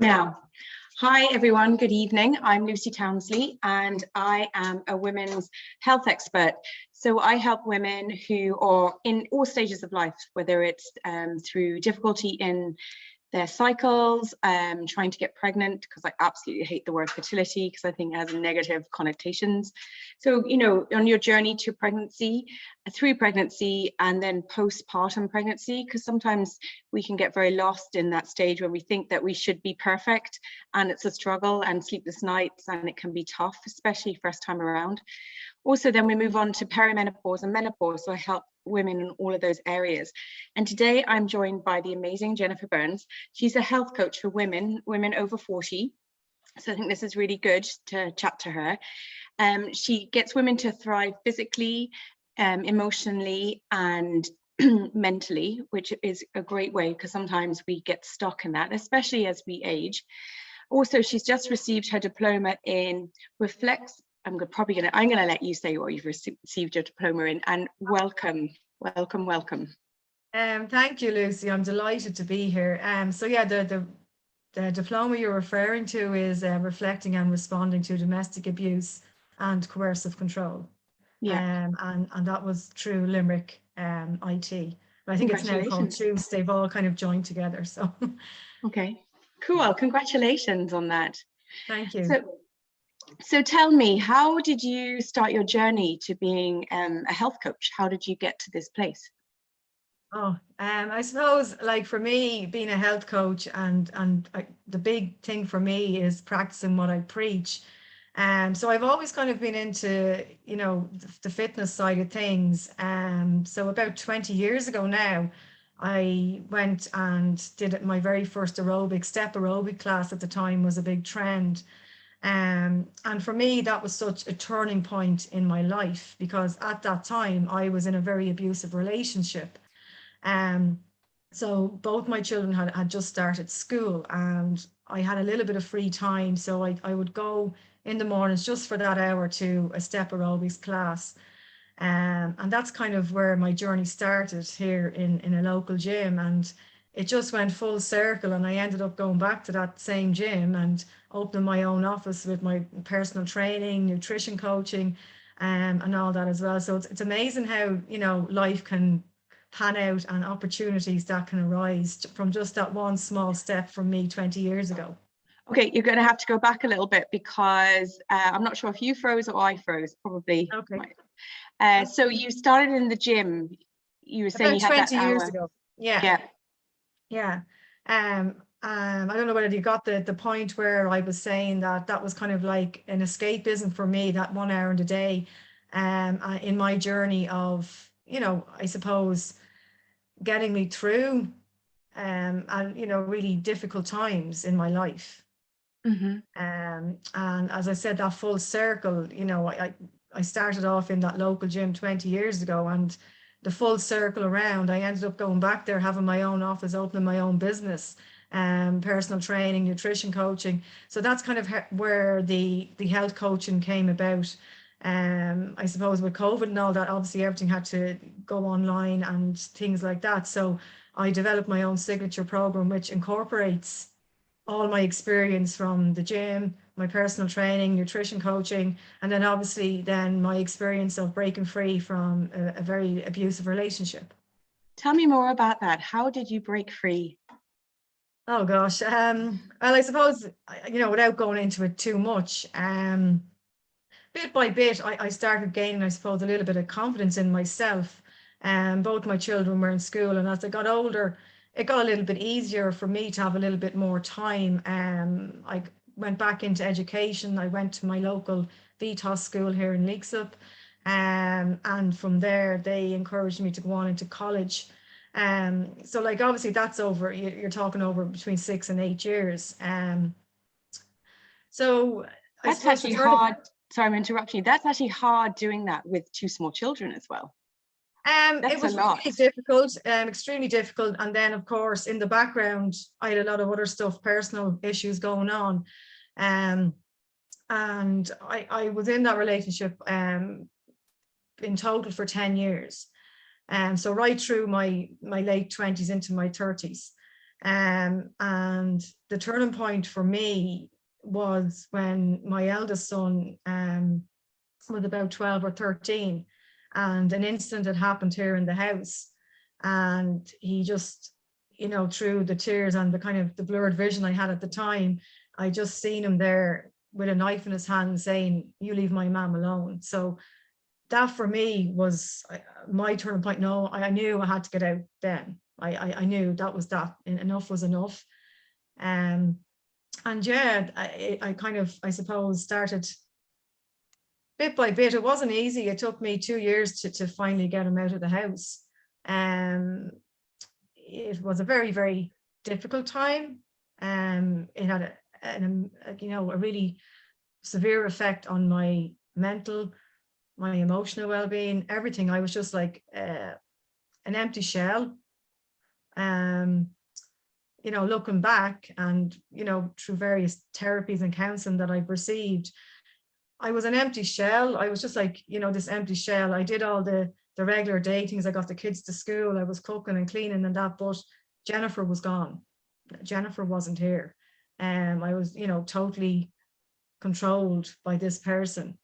Now, hi everyone, good evening. I'm Lucy Townsley and I am a women's health expert. So I help women who are in all stages of life, whether it's through difficulty in their cycles, trying to get pregnant, because I absolutely hate the word fertility because I think it has negative connotations. So, on your journey to pregnancy, through pregnancy, and then postpartum pregnancy, because sometimes we can get very lost in that stage when we think that we should be perfect, and it's a struggle and sleepless nights, and it can be tough, especially first time around. Also, then we move on to perimenopause and menopause. So I help women in all of those areas. And today I'm joined by the amazing Jennifer Byrne. She's a health coach for women over 40. So I think this is really good to chat to her. She gets women to thrive physically, emotionally, and mentally, which is a great way because sometimes we get stuck in that, especially as we age. Also, she's just received her diploma in reflex. I'm gonna let you say what you've received your diploma in, and welcome. Thank you, Lucy. I'm delighted to be here. So yeah, the diploma you're referring to is reflecting and responding to domestic abuse and coercive control. Yeah. And that was through Limerick IT. But I think it's now called TUS. They've all kind of joined together. So okay, cool. Congratulations on that. Thank you. So tell me, how did you start your journey to being a health coach? How did you get to this place? I suppose, like, for me, being a health coach and the big thing for me is practicing what I preach. So I've always kind of been into, the fitness side of things. So about 20 years ago now, I went and did my very first step aerobic class. At the time was a big trend. And for me, that was such a turning point in my life, because at that time I was in a very abusive relationship. So both my children had just started school and I had a little bit of free time. So I would go in the mornings just for that hour to a step aerobics class. And that's kind of where my journey started here in a local gym. And it just went full circle, and I ended up going back to that same gym and opening my own office with my personal training, nutrition coaching, and all that as well. So it's amazing how, life can pan out and opportunities that can arise from just that one small step from me 20 years ago. Okay, you're going to have to go back a little bit because I'm not sure if you froze or I froze, probably. Okay. So you started in the gym. You were saying about you had 20 that years hour. ago. Yeah. I don't know whether you got the point where I was saying that was kind of like an escapism for me, that 1 hour in the day, in my journey of, I suppose, getting me through and really difficult times in my life. Mm-hmm. And as I said, that full circle, I started off in that local gym 20 years ago, and the full circle around, I ended up going back there, having my own office, opening my own business, personal training, nutrition coaching. So that's kind of where the health coaching came about. I suppose with COVID and all that, obviously everything had to go online and things like that. So I developed my own signature program, which incorporates all my experience from the gym, my personal training, nutrition coaching, and then obviously then my experience of breaking free from a very abusive relationship. Tell me more about that. How did you break free? Oh gosh. Well, I suppose, without going into it too much, bit by bit, I started gaining, I suppose, a little bit of confidence in myself. Both my children were in school, and as I got older, it got a little bit easier for me to have a little bit more time. I went back into education. I went to my local VTOS school here in Leixup. And from there, they encouraged me to go on into college. So like, obviously that's over, you're talking over between 6 and 8 years. So that's actually hard. Sorry, I'm interrupting you. That's actually hard doing that with 2 small children as well. It was really difficult, extremely difficult. And then, of course, in the background, I had a lot of other stuff, personal issues going on. And I was in that relationship in total for 10 years. So right through my late 20s into my 30s. And the turning point for me was when my eldest son was about 12 or 13, and an incident had happened here in the house, and he just, you know, through the tears and the kind of the blurred vision I had at the time, I just seen him there with a knife in his hand saying, "You leave my mom alone." So that for me was my turning point. No, I knew I had to get out then. I knew that was that. Enough was enough. And yeah, I kind of, I suppose, started bit by bit. It wasn't easy. It took me 2 years to finally get him out of the house. It was a very, very difficult time. It had a really severe effect on my mental, my emotional well-being, everything. I was just like an empty shell. Looking back and, through various therapies and counseling that I've received, I was an empty shell. I was just like, this empty shell. I did all the regular day things. I got the kids to school. I was cooking and cleaning and that, but Jennifer was gone. Jennifer wasn't here. I was, totally controlled by this person.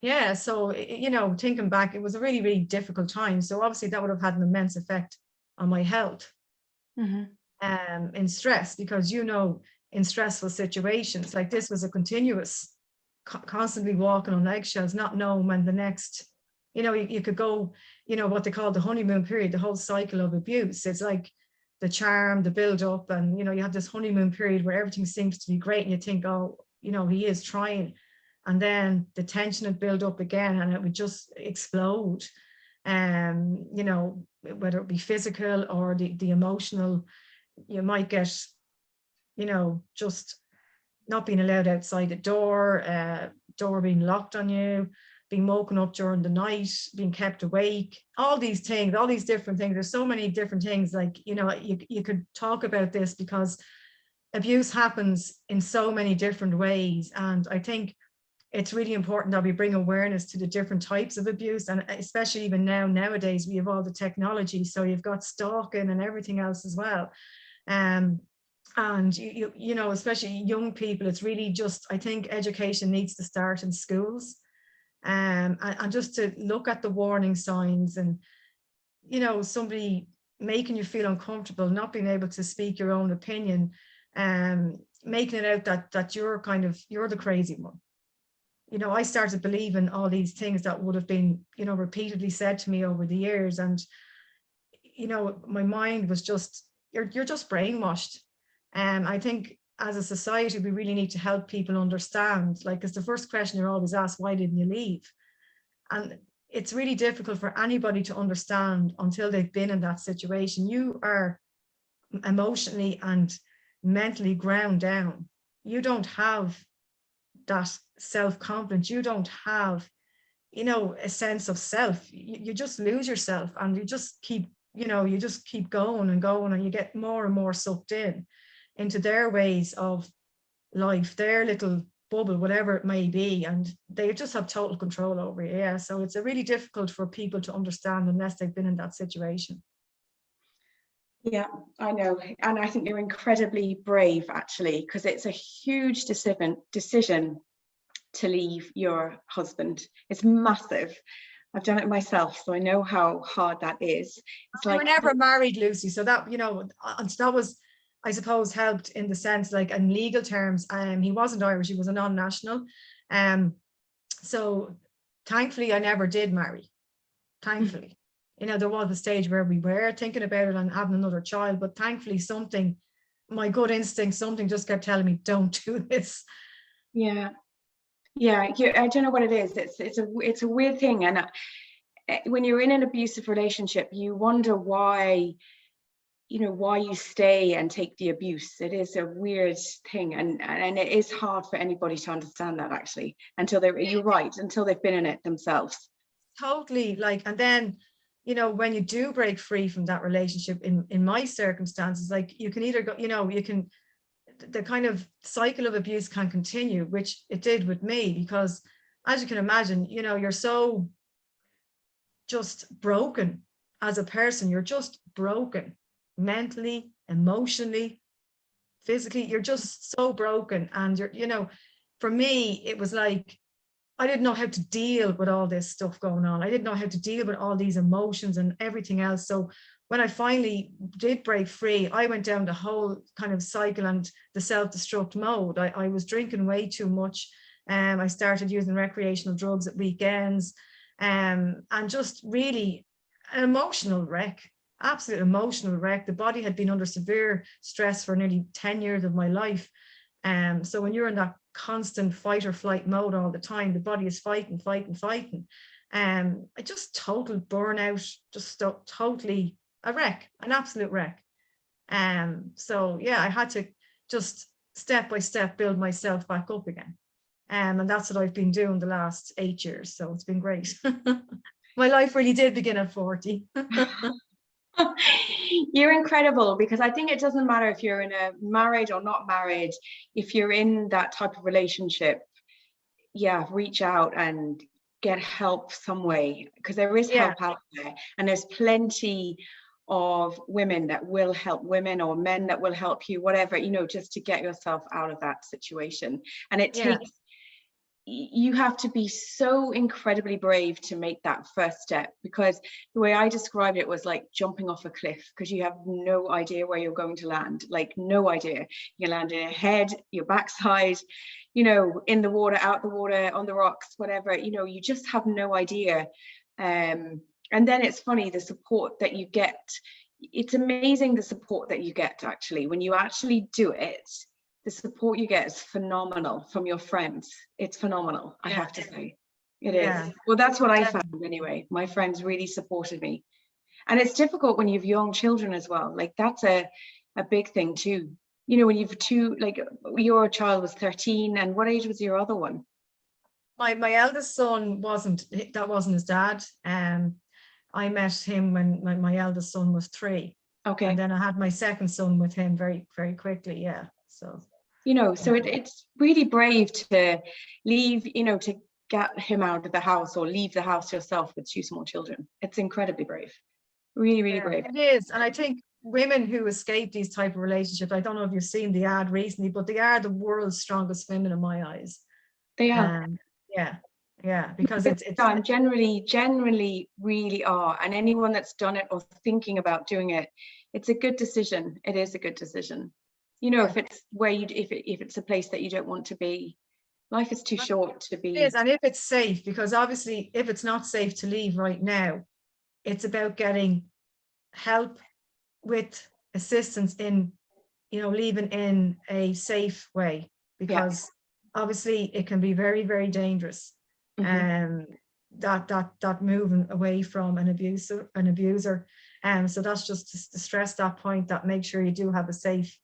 Yeah, so, thinking back, it was a really, really difficult time. So obviously that would have had an immense effect on my health. Mm-hmm. In stress, because, in stressful situations, like this was a continuous, constantly walking on eggshells, not knowing when the next, you could go, what they call the honeymoon period, the whole cycle of abuse. It's like the charm, the build up, and, you have this honeymoon period where everything seems to be great and you think, oh, he is trying. And then the tension would build up again and it would just explode. Whether it be physical or the emotional, you might get, just not being allowed outside the door, door being locked on you, being woken up during the night, being kept awake, all these things, all these different things. There's so many different things, like, you could talk about this because abuse happens in so many different ways. And I think it's really important that we bring awareness to the different types of abuse, and especially even nowadays we have all the technology, so you've got stalking and everything else as well. And especially young people, it's really just, I think education needs to start in schools, and just to look at the warning signs, and somebody making you feel uncomfortable, not being able to speak your own opinion, making it out that you're the crazy one. I started believing all these things that would have been, repeatedly said to me over the years. And, my mind was just, you're just brainwashed. And I think as a society, we really need to help people understand, like, it's the first question you're always asked, why didn't you leave? And it's really difficult for anybody to understand until they've been in that situation. You are emotionally and mentally ground down. You don't have that self-confidence, you don't have a sense of self. You just lose yourself, and you just keep going and going, and you get more and more sucked into their ways of life, their little bubble, whatever it may be, and they just have total control over you. Yeah, so it's really difficult for people to understand unless they've been in that situation. Yeah, I know. And I think you're incredibly brave, actually, because it's a huge decision to leave your husband. It's massive. I've done it myself, so I know how hard that is. It's like, we're never married, Lucy, so that, that was, I suppose, helped in the sense, like, in legal terms, he wasn't Irish, he was a non-national. So thankfully I never did marry. Thankfully. There was a stage where we were thinking about it and having another child, but thankfully my gut instinct, something just kept telling me, don't do this. Yeah. I don't know what it is. It's a weird thing. And when you're in an abusive relationship, you wonder why you stay and take the abuse. It is a weird thing. And it is hard for anybody to understand that, actually, until you're right, until they've been in it themselves. Totally. Like, and then, when you do break free from that relationship, in my circumstances, like, you can either go, the kind of cycle of abuse can continue, which it did with me, because as you can imagine, you're so just broken as a person, you're just broken. mentally, emotionally, physically. You're just so broken. And you're, for me, it was like, I didn't know how to deal with all this stuff going on. I didn't know how to deal with all these emotions and everything else. So when I finally did break free, I went down the whole kind of cycle and the self-destruct mode. I was drinking way too much. I started using recreational drugs at weekends, and just really an emotional wreck, absolute emotional wreck. The body had been under severe stress for nearly 10 years of my life. So when you're in that constant fight or flight mode all the time, the body is fighting. I just total burnout, just totally a wreck, an absolute wreck. So yeah, I had to just step by step build myself back up again. And that's what I've been doing the last 8 years. So it's been great. My life really did begin at 40. You're incredible, because I think it doesn't matter if you're in a married or not married. If you're in that type of relationship, reach out and get help some way, because there is help out there, and there's plenty of women that will help women, or men that will help you, whatever, just to get yourself out of that situation. And it takes, you have to be so incredibly brave to make that first step, because the way I described it was like jumping off a cliff, because you have no idea where you're going to land, like no idea. You land in your head, your backside, in the water, out the water, on the rocks, whatever, you just have no idea. And then it's funny, the support that you get, it's amazing the support that you get actually when you actually do it. The support you get is phenomenal from your friends. It's phenomenal, I have to say. It is. Well, that's what I found anyway. My friends really supported me. And it's difficult when you have young children as well. Like that's a big thing too. When you've two, like your child was 13, and what age was your other one? My eldest son wasn't his dad. I met him when my eldest son was 3. Okay. And then I had my second son with him very, very quickly. Yeah. So, so it's really brave to leave, to get him out of the house, or leave the house yourself with 2 small children. It's incredibly brave. Really, really brave. It is. And I think women who escape these type of relationships, I don't know if you've seen the ad recently, but they are the world's strongest women in my eyes. They are. Because it's generally really are. And anyone that's done it or thinking about doing it, it's a good decision. It is a good decision. If it's where if it's a place that you don't want to be, life is too short to be. It is, and if it's safe, because obviously if it's not safe to leave right now, it's about getting help with assistance in, leaving in a safe way, because obviously it can be very, very dangerous. That moving away from an abuser. So that's just to stress that point, that make sure you do have a safe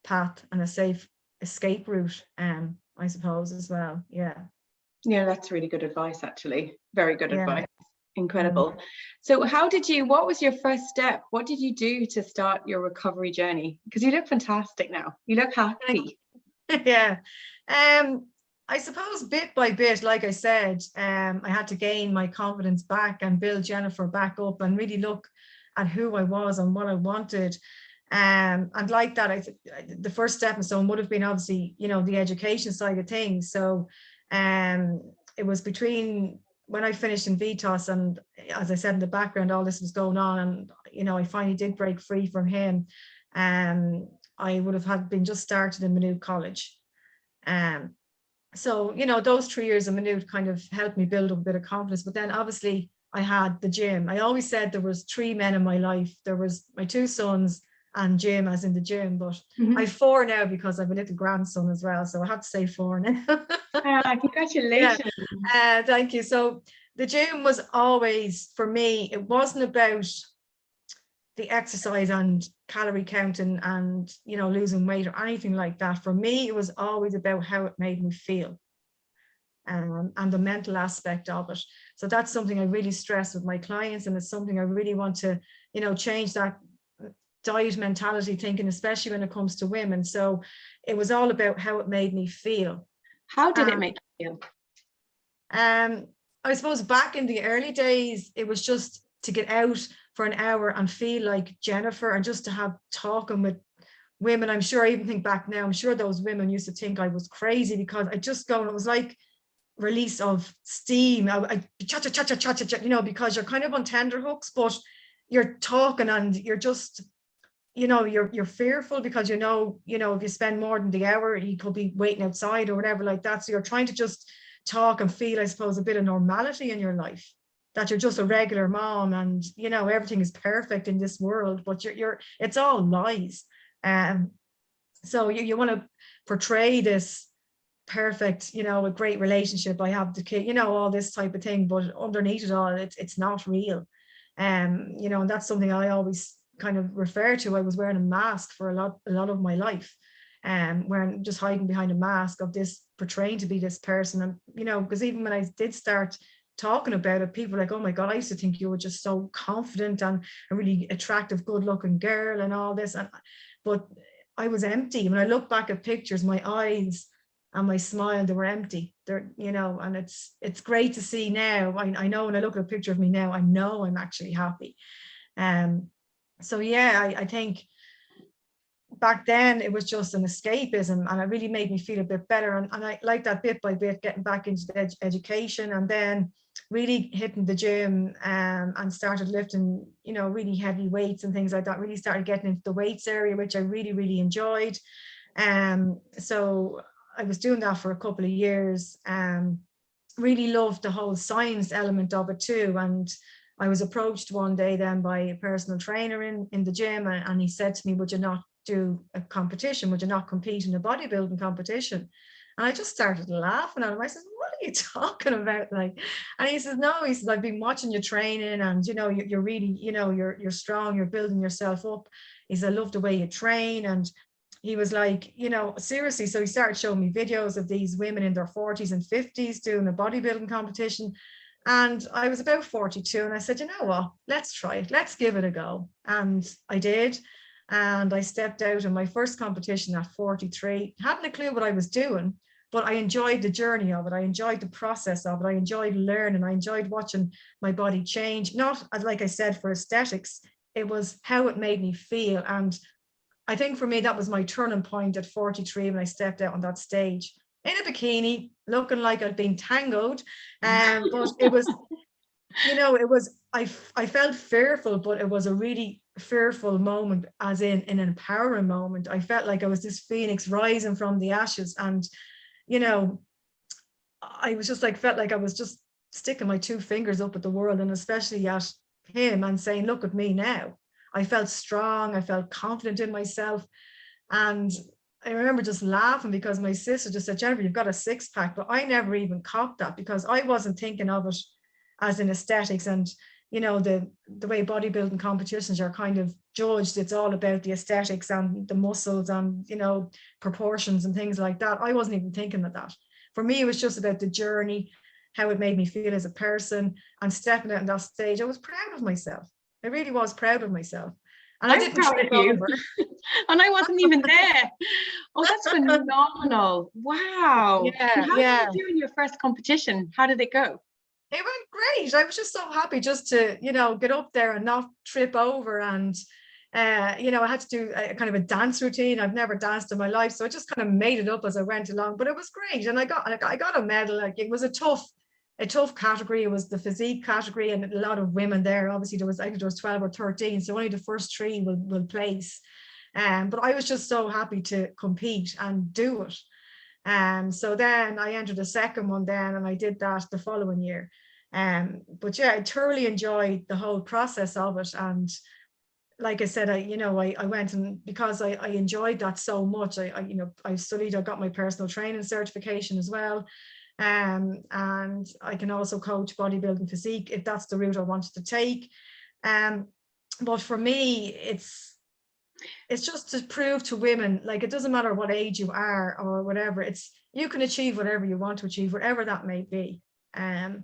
path and a safe escape route, I suppose, as well. That's really good advice, actually. Very good advice. Incredible. So what was your first step? What did you do to start your recovery journey? Because you look fantastic now. You look happy. I suppose bit by bit, like I said, I had to gain my confidence back and build Jennifer back up and really look at who I was and what I wanted. And like that, the first stepping stone would have been obviously, the education side of things. So it was between when I finished in Vitas, and as I said in the background, all this was going on, and I finally did break free from him. I would have been just started in Maynooth College. So, those 3 years of Maynooth kind of helped me build up a bit of confidence. But then obviously I had the gym. I always said there was 3 men in my life. There was my 2 sons and gym, as in the gym, but I have 4 now because I have a little grandson as well. So I have to say 4 now. Congratulations. Thank you. So the gym was always, for me, it wasn't about the exercise and calorie counting and, losing weight or anything like that. For me, it was always about how it made me feel, and the mental aspect of it. So that's something I really stress with my clients, and it's something I really want to, change that diet mentality thinking, especially when it comes to women. So it was all about how it made me feel. How did it make you feel? I suppose back in the early days, it was just to get out for an hour and feel like Jennifer, and just to have talking with women. I'm sure, I even think back now, I'm sure those women used to think I was crazy, because I just go, and it was like release of steam. I cha cha cha cha cha cha, you know, because you're kind of on tenterhooks, but you're talking, and you're just, you know, you're fearful, because you know, if you spend more than the hour, he could be waiting outside or whatever like that. So you're trying to just talk and feel, I suppose, a bit of normality in your life, that you're just a regular mom, and you know, everything is perfect in this world, but you're it's all lies. So you want to portray this perfect, you know, a great relationship, I have the kid, you know, all this type of thing, but underneath it all, it's not real. You know, and that's something I always kind of refer to. I was wearing a mask for a lot of my life, wearing, just hiding behind a mask of this, portraying to be this person. And you know, because even when I did start talking about it, people were like, oh my God, I used to think you were just so confident and a really attractive, good looking girl and all this. But I was empty. When I look back at pictures, my eyes and my smile, they were empty. They're, you know, and it's great to see now. I know when I look at a picture of me now, I know I'm actually happy. So yeah, I think back then it was just an escapism, and it really made me feel a bit better. And I like that, bit by bit, getting back into the education, and then really hitting the gym, and started lifting, you know, really heavy weights and things like that. Really started getting into the weights area, which I really, really enjoyed. So I was doing that for a couple of years. Really loved the whole science element of it too. And I was approached one day then by a personal trainer in the gym, and he said to me, would you not do a competition? Would you not compete in a bodybuilding competition? And I just started laughing at him. I said, what are you talking about? Like, and he says, no, he says, I've been watching you training, and you know, you're really, you know, you're strong, you're building yourself up. He said, I love the way you train. And he was like, you know, seriously. So he started showing me videos of these women in their 40s and 50s doing a bodybuilding competition. And I was about 42, and I said, you know what, let's try it. Let's give it a go. And I did. And I stepped out in my first competition at 43. Hadn't a clue what I was doing, but I enjoyed the journey of it. I enjoyed the process of it. I enjoyed learning. I enjoyed watching my body change. Not, like I said, for aesthetics. It was how it made me feel. And I think for me, that was my turning point at 43 when I stepped out on that stage in a bikini, looking like I'd been tangoed. But it was, you know, it was, I felt fearful, but it was a really fearful moment, as in an empowering moment. I felt like I was this phoenix rising from the ashes. And, you know, I was just like, felt like I was just sticking my two fingers up at the world, and especially at him, and saying, look at me now. I felt strong. I felt confident in myself. And I remember just laughing, because my sister just said, Jennifer, you've got a six pack. But I never even copped that, because I wasn't thinking of it as in aesthetics. And, you know, the way bodybuilding competitions are kind of judged, it's all about the aesthetics and the muscles and, you know, proportions and things like that. I wasn't even thinking of that. For me, it was just about the journey, how it made me feel as a person, and stepping out on that stage. I was proud of myself. I really was proud of myself. And I didn't proud of you. And I wasn't even there. Oh, that's phenomenal. Wow. Yeah, and how did you do in your first competition? How did it go? It went great. I was just so happy just to, you know, get up there and not trip over. And, you know, I had to do a kind of a dance routine. I've never danced in my life. So I just kind of made it up as I went along. But it was great. And I got a medal. Like, it was a tough category. It was the physique category, and a lot of women there. Obviously, I think there was 12 or 13, so only the first three will place. But I was just so happy to compete and do it. So then I entered the second one then, and I did that the following year. But yeah, I thoroughly enjoyed the whole process of it. And like I said, I went, and because I enjoyed that so much, I studied, I got my personal training certification as well. And I can also coach bodybuilding physique if that's the route I wanted to take. But for me, it's just to prove to women, like, it doesn't matter what age you are or whatever, you can achieve whatever you want to achieve, whatever that may be. And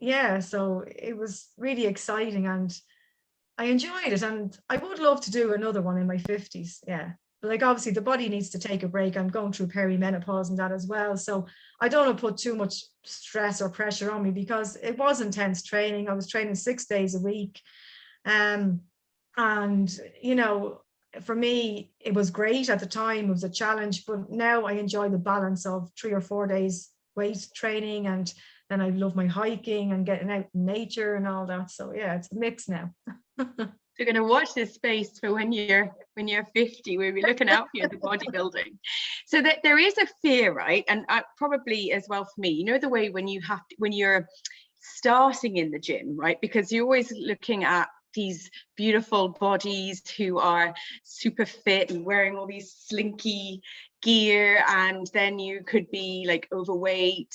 yeah, so it was really exciting, and I enjoyed it, and I would love to do another one in my 50s. Yeah. Like, obviously the body needs to take a break. I'm going through perimenopause and that as well. So I don't want to put too much stress or pressure on me, because it was intense training. I was training 6 days a week. And, you know, for me, it was great at the time. It was a challenge, but now I enjoy the balance of 3 or 4 days weight training, and then I love my hiking and getting out in nature and all that. So yeah, it's a mix now. You're going to watch this space for when you're 50. We'll be looking out for you at the bodybuilding. So that there is a fear, right? And probably as well for me, you know, the way when you're starting in the gym, right? Because you're always looking at these beautiful bodies who are super fit and wearing all these slinky gear, and then you could be like overweight,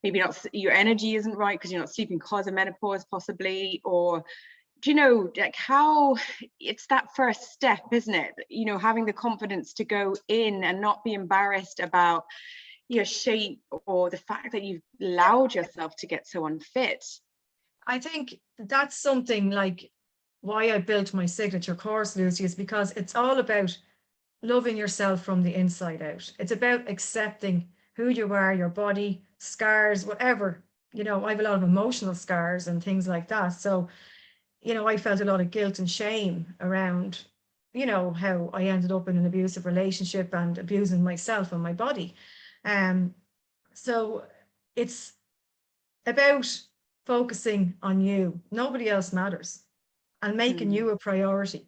maybe not, your energy isn't right because you're not sleeping because of menopause possibly, or do you know, like, how it's that first step, isn't it? You know, having the confidence to go in and not be embarrassed about your shape or the fact that you've allowed yourself to get so unfit. I think that's something like why I built my signature course, Lucy, is because it's all about loving yourself from the inside out. It's about accepting who you are, your body, scars, whatever. You know, I have a lot of emotional scars and things like that. So, you know, I felt a lot of guilt and shame around, you know, how I ended up in an abusive relationship and abusing myself and my body. So it's about focusing on you. Nobody else matters, and making you a priority.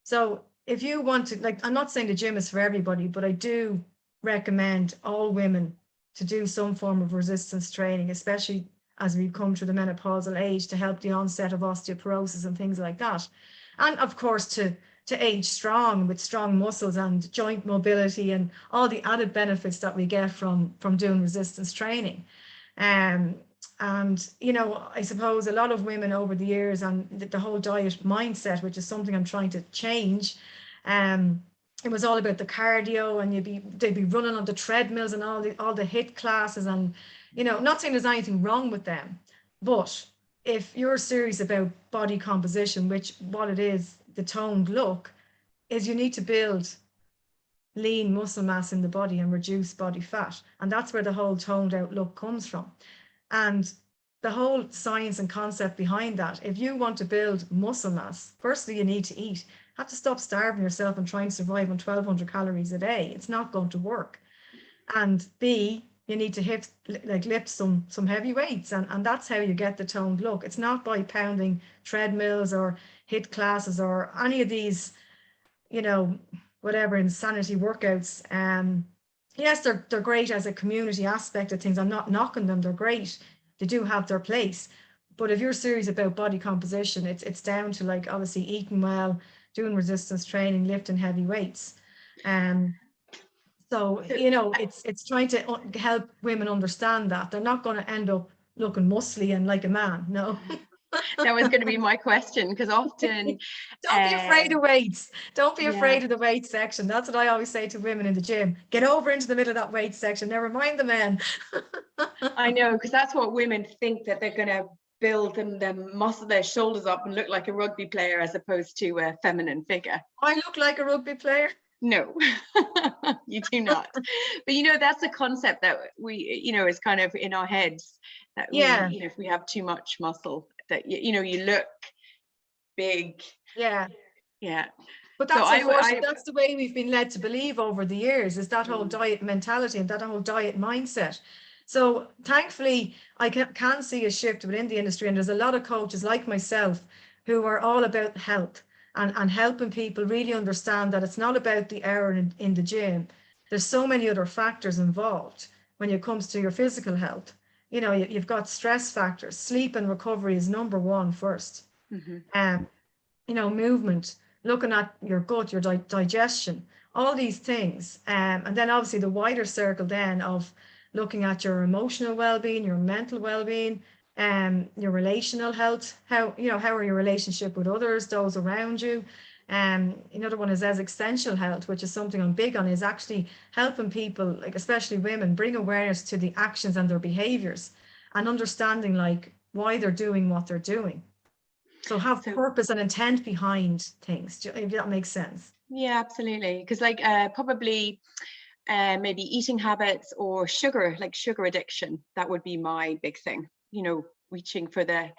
So if you want to, like, I'm not saying the gym is for everybody, but I do recommend all women to do some form of resistance training, especially as we come to the menopausal age, to help the onset of osteoporosis and things like that. And of course, to age strong with strong muscles and joint mobility and all the added benefits that we get from doing resistance training. And, you know, I suppose a lot of women over the years, and the whole diet mindset, which is something I'm trying to change, it was all about the cardio, and they'd be running on the treadmills and all the HIIT classes, and, you know, not saying there's anything wrong with them, but if you're serious about body composition, which what it is, the toned look, is you need to build lean muscle mass in the body and reduce body fat. And that's where the whole toned out look comes from. And the whole science and concept behind that, if you want to build muscle mass, firstly, you need to eat. You have to stop starving yourself and trying to survive on 1,200 calories a day. It's not going to work. And B, you need to lift some heavy weights. And that's how you get the toned look. It's not by pounding treadmills or HIIT classes or any of these, you know, whatever insanity workouts. Yes, they're great as a community aspect of things. I'm not knocking them. They're great. They do have their place. But if you're serious about body composition, it's down to, like, obviously eating well, doing resistance training, lifting heavy weights. So, you know, it's trying to help women understand that they're not going to end up looking muscly and like a man. No. That was going to be my question, because often don't be afraid of weights. Don't be afraid of the weight section. That's what I always say to women in the gym. Get over into the middle of that weight section. Never mind the men. I know, because that's what women think, that they're going to build them muscle their shoulders up and look like a rugby player as opposed to a feminine figure. I look like a rugby player. No, you do not. But, you know, that's a concept that we, you know, is kind of in our heads, that we, you know, if we have too much muscle, that, you know, you look big. Yeah. But So that's that's the way we've been led to believe over the years, is that whole diet mentality and that whole diet mindset. So thankfully, I can see a shift within the industry, and there's a lot of coaches like myself who are all about health and helping people really understand that it's not about the hour in the gym. There's so many other factors involved when it comes to your physical health. You know, you've got stress factors. Sleep and recovery is number one first. You know, movement, looking at your gut, your digestion, all these things. And then obviously the wider circle then of looking at your emotional well-being, your mental well-being, your relational health, how are your relationship with others, those around you. Another one is existential health, which is something I'm big on, is actually helping people, like especially women, bring awareness to the actions and their behaviors, and understanding like why they're doing what they're doing. So have purpose and intent behind things, if that makes sense. Yeah, absolutely. Because like probably maybe eating habits or sugar addiction, that would be my big thing, you know, reaching for the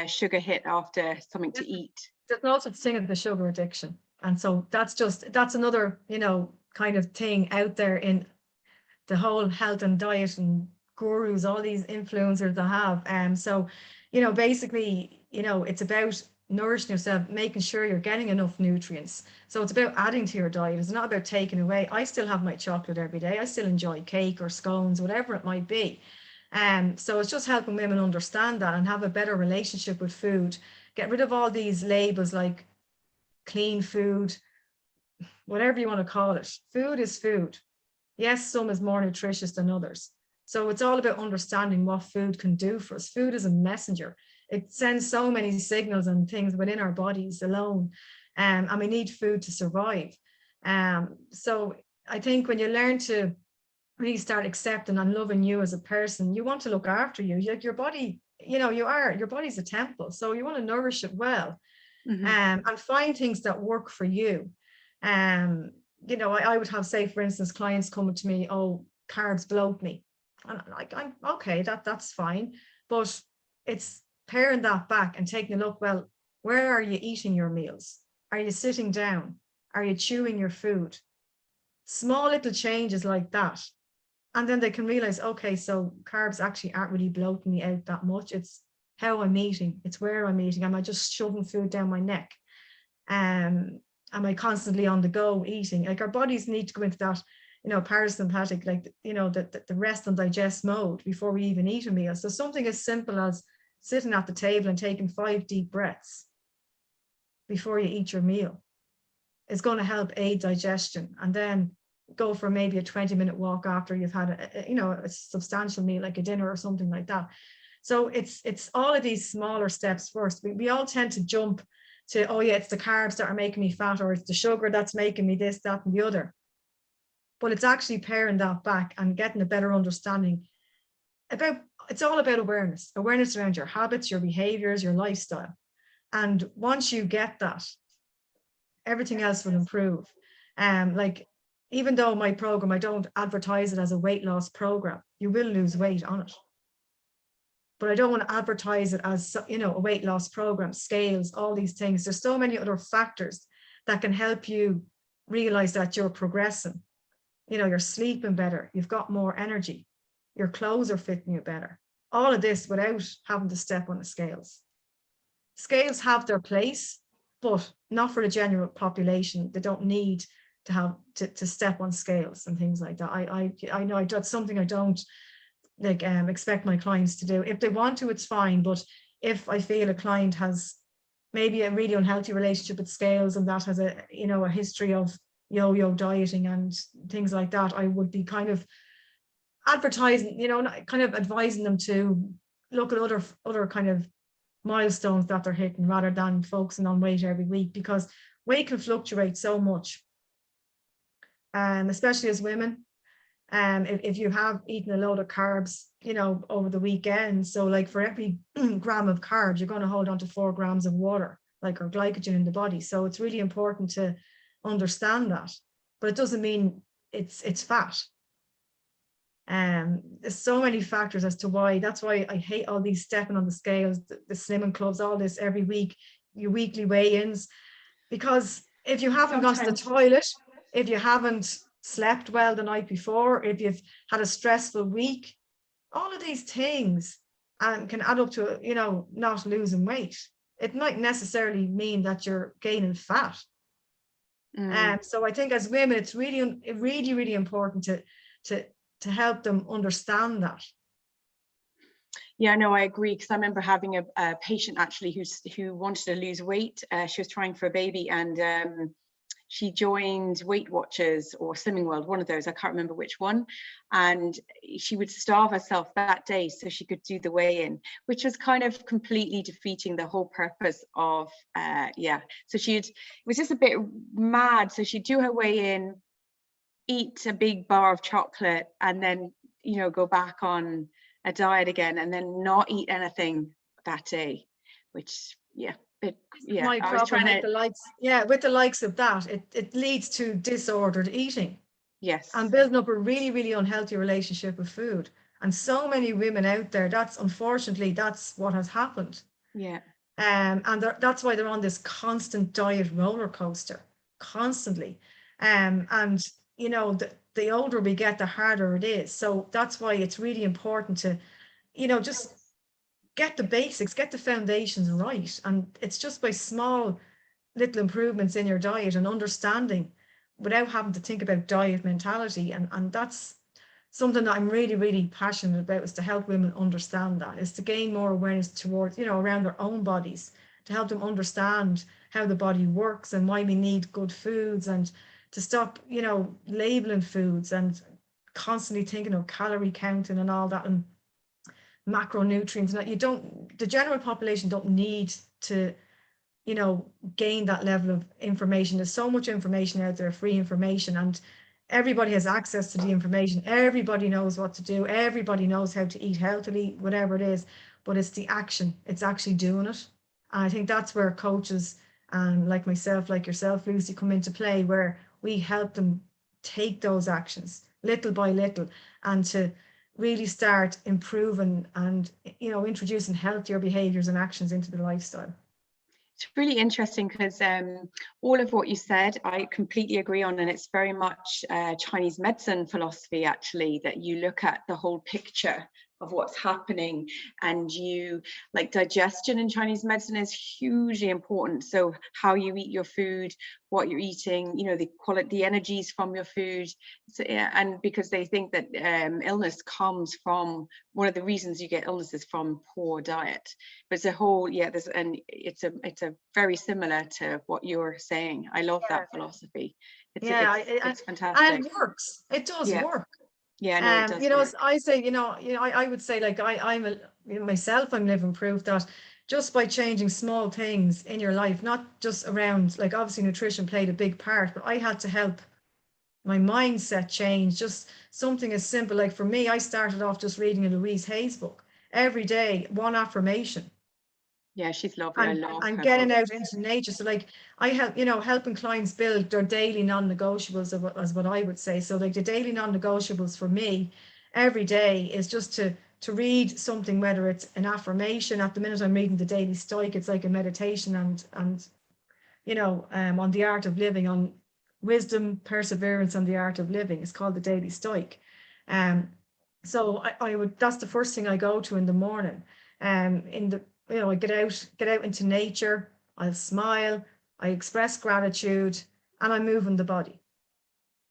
sugar hit after something to eat. There's no such thing as the sugar addiction. And so that's another, kind of thing out there in the whole health and diet and gurus, all these influencers that have. So, basically, it's about nourishing yourself, making sure you're getting enough nutrients. So it's about adding to your diet. It's not about taking away. I still have my chocolate every day. I still enjoy cake or scones, whatever it might be. So it's just helping women understand that and have a better relationship with food. Get rid of all these labels like clean food, whatever you want to call it. Food is food. Yes, some is more nutritious than others. So it's all about understanding what food can do for us. Food is a messenger. It sends so many signals and things within our bodies alone. And we need food to survive. So I think when you learn to really start accepting and loving you as a person, you want to look after you. Like your body, your body's a temple. So you want to nourish it well. And find things that work for you. I would have, say, for instance, clients coming to me, oh, carbs bloat me. And I'm okay, that's fine. But it's paring that back and taking a look, well, where are you eating your meals? Are you sitting down? Are you chewing your food? Small little changes like that. And then they can realize, okay, so carbs actually aren't really bloating me out that much. It's how I'm eating. It's where I'm eating. Am I just shoving food down my neck? Am I constantly on the go eating? Like our bodies need to go into that, parasympathetic, like, the rest and digest mode before we even eat a meal. So something as simple as sitting at the table and taking 5 deep breaths before you eat your meal is going to help aid digestion. And then go for maybe a 20-minute walk after you've had a substantial meal, like a dinner or something like that. So it's all of these smaller steps first. We all tend to jump to, oh yeah, it's the carbs that are making me fat, or it's the sugar that's making me this, that, and the other. But it's actually paring that back and getting a better understanding about, it's all about awareness around your habits, your behaviors, your lifestyle. And once you get that, everything else will improve. Like, even though my program, I don't advertise it as a weight loss program, you will lose weight on it. But I don't want to advertise it as, a weight loss program, scales, all these things. There's so many other factors that can help you realize that you're progressing. You're sleeping better, you've got more energy, your clothes are fitting you better. All of this without having to step on the scales. Scales have their place, but not for the general population. They don't need to have to step on scales and things like that. I know that's something I don't expect my clients to do. If they want to, it's fine. But if I feel a client has maybe a really unhealthy relationship with scales and that has a history of yo-yo dieting and things like that, I would be kind of advertising, kind of advising them to look at other kind of milestones that they're hitting rather than focusing on weight every week, because weight can fluctuate so much. Especially as women, if you have eaten a load of carbs, over the weekend. So like for every gram of carbs, you're going to hold on to 4 grams of water, like, or glycogen in the body. So it's really important to understand that, but it doesn't mean it's fat. There's so many factors as to why. That's why I hate all these stepping on the scales, the slimming clubs, all this every week, your weekly weigh-ins, because if you haven't gone to the toilet, if you haven't slept well the night before, if you've had a stressful week, all of these things can add up to, not losing weight. It might necessarily mean that you're gaining fat. So I think as women, it's really important to help them understand that. Yeah, no, I agree, because I remember having a patient actually who wanted to lose weight. She was trying for a baby, and she joined Weight Watchers or Slimming World, one of those, I can't remember which one. And she would starve herself that day so she could do the weigh-in, which was kind of completely defeating the whole purpose of, So it was just a bit mad. So she'd do her weigh-in, eat a big bar of chocolate, and then, go back on a diet again, and then not eat anything that day, which, my problem with the likes of that, it leads to disordered eating. Yes. And building up a really, really unhealthy relationship with food. And so many women out there, unfortunately, that's what has happened. Yeah. And that's why they're on this constant diet roller coaster, constantly. And you know, the older we get, the harder it is. So that's why it's really important to, you know, just get the basics, get the foundations right. And it's just by small little improvements in your diet and understanding without having to think about diet mentality. And that's something that I'm really, really passionate about, is to help women understand that, is to gain more awareness towards, you know, around their own bodies, to help them understand how the body works and why we need good foods, and to stop, you know, labeling foods and constantly thinking of calorie counting and all that, and macronutrients. And that you don't, the general population don't need to, you know, gain that level of information. There's so much information out there, free information, and everybody has access to the information. Everybody knows what to do. Everybody knows how to eat healthily, whatever it is, but it's the action. It's actually doing it. And I think that's where coaches, like myself, like yourself, Lucy, come into play, where we help them take those actions little by little, and to really start improving and, you know, introducing healthier behaviors and actions into the lifestyle. It's really interesting because all of what you said, I completely agree on, and it's very much Chinese medicine philosophy, actually, that you look at the whole picture of what's happening. And you, like, digestion in Chinese medicine is hugely important. So how you eat your food, what you're eating, you know, the quality, the energies from your food. So, yeah, and because they think that illness comes from, one of the reasons you get illness is from poor diet. But it's a whole, yeah, there's, and it's a very similar to what you're saying. I love that philosophy. It's fantastic. And it works. It does work. Yeah, no, it does. You know, work. I say, I would say, like, myself, I'm living proof that just by changing small things in your life, not just around, like, obviously nutrition played a big part, but I had to help my mindset change. Just something as simple, like, for me, I started off just reading a Louise Hay's book every day, one affirmation. Yeah, she's lovely. I love and her getting books. out into nature. So, like, I help, you know, helping clients build their daily non-negotiables, as what I would say. So, like, the daily non-negotiables for me every day is just to read something, whether it's an affirmation. At the minute I'm reading the Daily Stoic, it's like a meditation, and you know, on the art of living, on wisdom, perseverance, and the art of living. It's called the Daily Stoic. So I would, that's the first thing I go to in the morning. In the, you know, I get out into nature, I'll smile, I express gratitude, and I move in the body.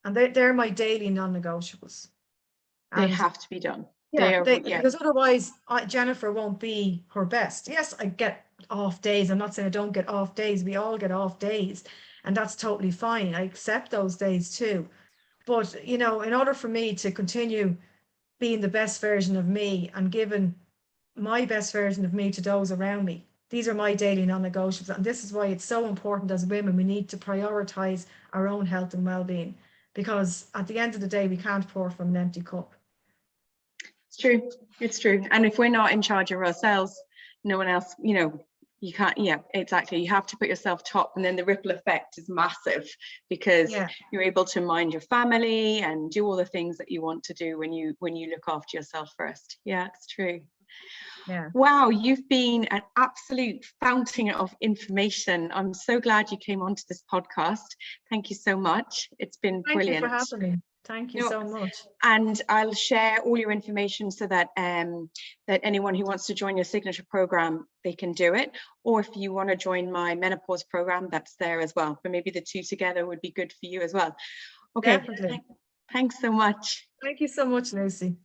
And they're my daily non-negotiables. They have to be done. Because otherwise Jennifer won't be her best. Yes, I get off days. I'm not saying I don't get off days. We all get off days, and that's totally fine. I accept those days too. But, you know, in order for me to continue being the best version of me and giving my best version of me to those around me, these are my daily non-negotiables. And this is why it's so important as women, we need to prioritize our own health and well-being, because at the end of the day, we can't pour from an empty cup. It's true. It's true. And if we're not in charge of ourselves, no one else, you know, you can't. Yeah, exactly. You have to put yourself top, and then the ripple effect is massive, because you're able to mind your family and do all the things that you want to do when you look after yourself first. Yeah, it's true. Yeah. Wow, you've been an absolute fountain of information. I'm so glad you came onto this podcast. Thank you so much. It's been brilliant. Thank you for having me. Thank you so much. And I'll share all your information so that that anyone who wants to join your signature program, they can do it. Or if you want to join my menopause program, that's there as well. But maybe the two together would be good for you as well. Okay. Definitely. Thanks so much. Thank you so much, Lucy.